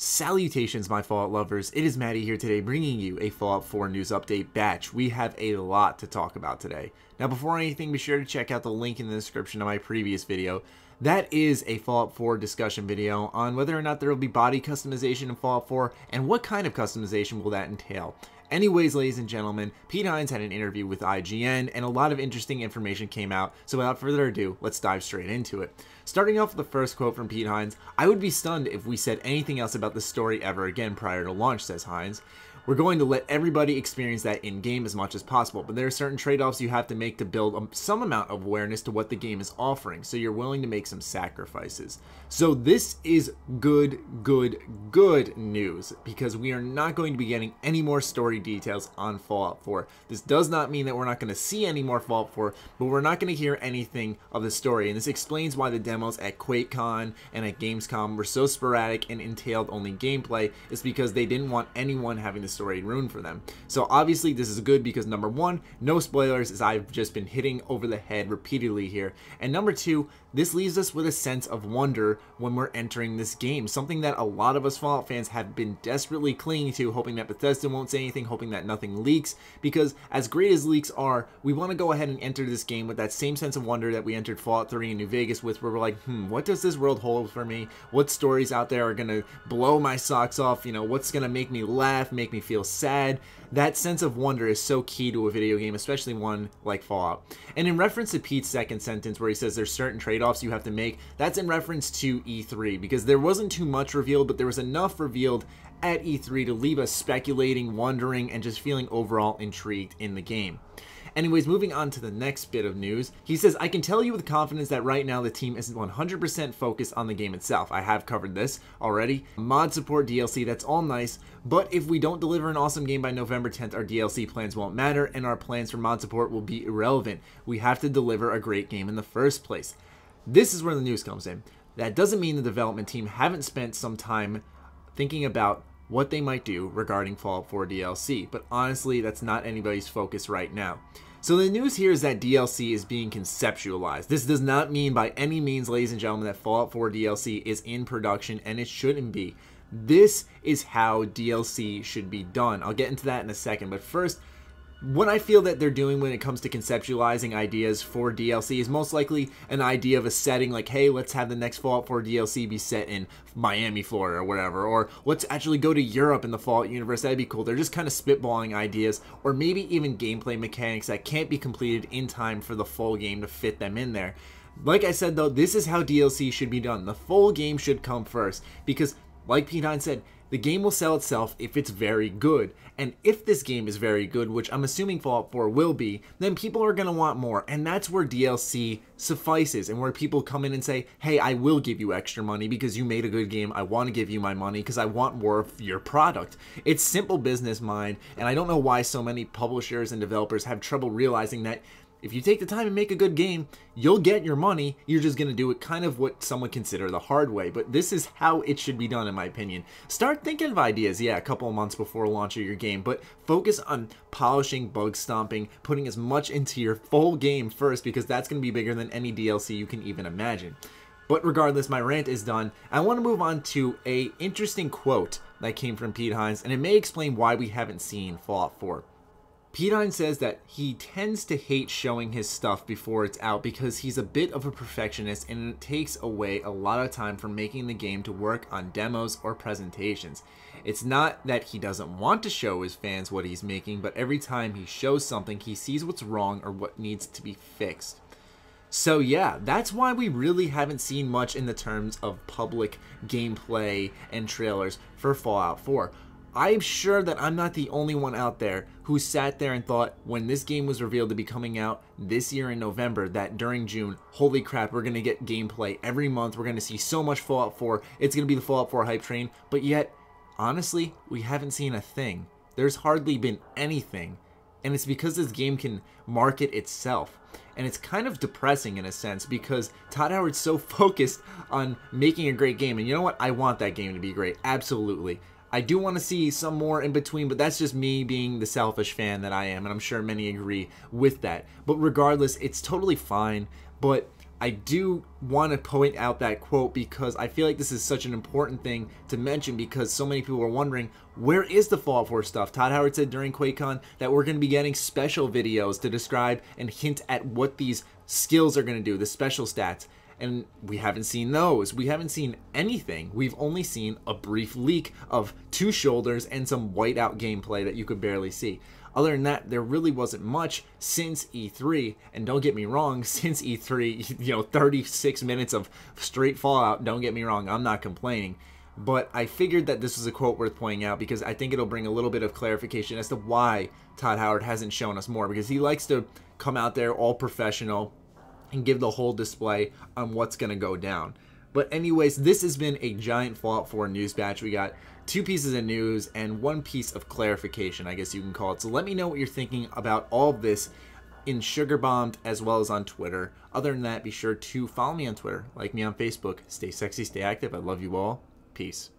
Salutations, my Fallout lovers. It is Matty here today bringing you a Fallout 4 news update batch. We have a lot to talk about today. Now, before anything, be sure to check out the link in the description of my previous video. That is a Fallout 4 discussion video on whether or not there will be body customization in Fallout 4 and what kind of customization will that entail. Anyways, ladies and gentlemen, Pete Hines had an interview with IGN and a lot of interesting information came out, so without further ado, let's dive straight into it. Starting off with the first quote from Pete Hines, "I would be stunned if we said anything else about the story ever again prior to launch," says Hines. "We're going to let everybody experience that in-game as much as possible, but there are certain trade-offs you have to make to build some amount of awareness to what the game is offering, so you're willing to make some sacrifices." So this is good news, because we are not going to be getting any more story details on Fallout 4. This does not mean that we're not going to see any more Fallout 4, but we're not going to hear anything of the story, and this explains why the demos at QuakeCon and at Gamescom were so sporadic and entailed only gameplay. Is because they didn't want anyone having the story ruined for them. So obviously this is good because number one, no spoilers, as I've just been hitting over the head repeatedly here, and number two, this leaves us with a sense of wonder when we're entering this game, something that a lot of us Fallout fans have been desperately clinging to, hoping that Bethesda won't say anything, hoping that nothing leaks, because as great as leaks are, we want to go ahead and enter this game with that same sense of wonder that we entered Fallout 3 in New Vegas with, where we're like, what does this world hold for me? What stories out there are going to blow my socks off? You know, what's going to make me laugh, make me feel sad? That sense of wonder is so key to a video game, especially one like Fallout. And in reference to Pete's second sentence where he says there's certain trade-offs you have to make, that's in reference to E3, because there wasn't too much revealed, but there was enough revealed at E3 to leave us speculating, wondering, and just feeling overall intrigued in the game. Anyways, moving on to the next bit of news, he says, "I can tell you with confidence that right now the team isn't 100% focused on the game itself. I have covered this already. Mod support, DLC, that's all nice, but if we don't deliver an awesome game by November 10th, our DLC plans won't matter, and our plans for mod support will be irrelevant. We have to deliver a great game in the first place." This is where the news comes in. That doesn't mean the development team haven't spent some time thinking about what they might do regarding Fallout 4 DLC, but honestly, that's not anybody's focus right now. So the news here is that DLC is being conceptualized. This does not mean by any means, ladies and gentlemen, that Fallout 4 DLC is in production, and it shouldn't be. This is how DLC should be done. I'll get into that in a second, but first, what I feel that they're doing when it comes to conceptualizing ideas for DLC is most likely an idea of a setting like, hey, let's have the next Fallout 4 DLC be set in Miami, Florida, or whatever, or let's actually go to Europe in the Fallout universe. That'd be cool. They're just kind of spitballing ideas, or maybe even gameplay mechanics that can't be completed in time for the full game to fit them in there. Like I said though, this is how DLC should be done. The full game should come first, because like Pete Hines said, the game will sell itself if it's very good. And if this game is very good, which I'm assuming Fallout 4 will be, then people are going to want more. And that's where DLC suffices, and where people come in and say, hey, I will give you extra money because you made a good game. I want to give you my money because I want more of your product. It's simple business mind, and I don't know why so many publishers and developers have trouble realizing that if you take the time and make a good game, you'll get your money. You're just going to do it kind of what some would consider the hard way. But this is how it should be done, in my opinion. Start thinking of ideas, yeah, a couple of months before launch of your game, but focus on polishing, bug stomping, putting as much into your full game first, because that's going to be bigger than any DLC you can even imagine. But regardless, my rant is done. I want to move on to an interesting quote that came from Pete Hines, and it may explain why we haven't seen Fallout 4. Pete Hines says that he tends to hate showing his stuff before it's out because he's a bit of a perfectionist, and it takes away a lot of time from making the game to work on demos or presentations. It's not that he doesn't want to show his fans what he's making, but every time he shows something, he sees what's wrong or what needs to be fixed. So yeah, that's why we really haven't seen much in the terms of public gameplay and trailers for Fallout 4. I'm sure that I'm not the only one out there who sat there and thought when this game was revealed to be coming out this year in November that during June, holy crap, we're going to get gameplay every month. We're going to see so much Fallout 4. It's going to be the Fallout 4 hype train. But yet, honestly, we haven't seen a thing. There's hardly been anything. And it's because this game can market itself. And it's kind of depressing in a sense, because Todd Howard's so focused on making a great game. And you know what? I want that game to be great. Absolutely. I do want to see some more in between, but that's just me being the selfish fan that I am, and I'm sure many agree with that. But regardless, it's totally fine. But I do want to point out that quote because I feel like this is such an important thing to mention, because so many people are wondering, where is the Fallout 4 stuff? Todd Howard said during QuakeCon that we're going to be getting special videos to describe and hint at what these skills are going to do, the special stats. And we haven't seen those. We haven't seen anything. We've only seen a brief leak of 2 shoulders and some whiteout gameplay that you could barely see. Other than that, there really wasn't much since E3, and don't get me wrong, since E3, 36 minutes of straight Fallout, don't get me wrong, I'm not complaining. But I figured that this was a quote worth pointing out because I think it'll bring a little bit of clarification as to why Todd Howard hasn't shown us more, because he likes to come out there all professional and give the whole display on what's going to go down. But anyways, this has been a giant Fallout 4 news batch. We got 2 pieces of news and 1 piece of clarification, I guess you can call it. So let me know what you're thinking about all of this in Sugar Bombed as well as on Twitter. Other than that, be sure to follow me on Twitter, like me on Facebook. Stay sexy, stay active. I love you all. Peace.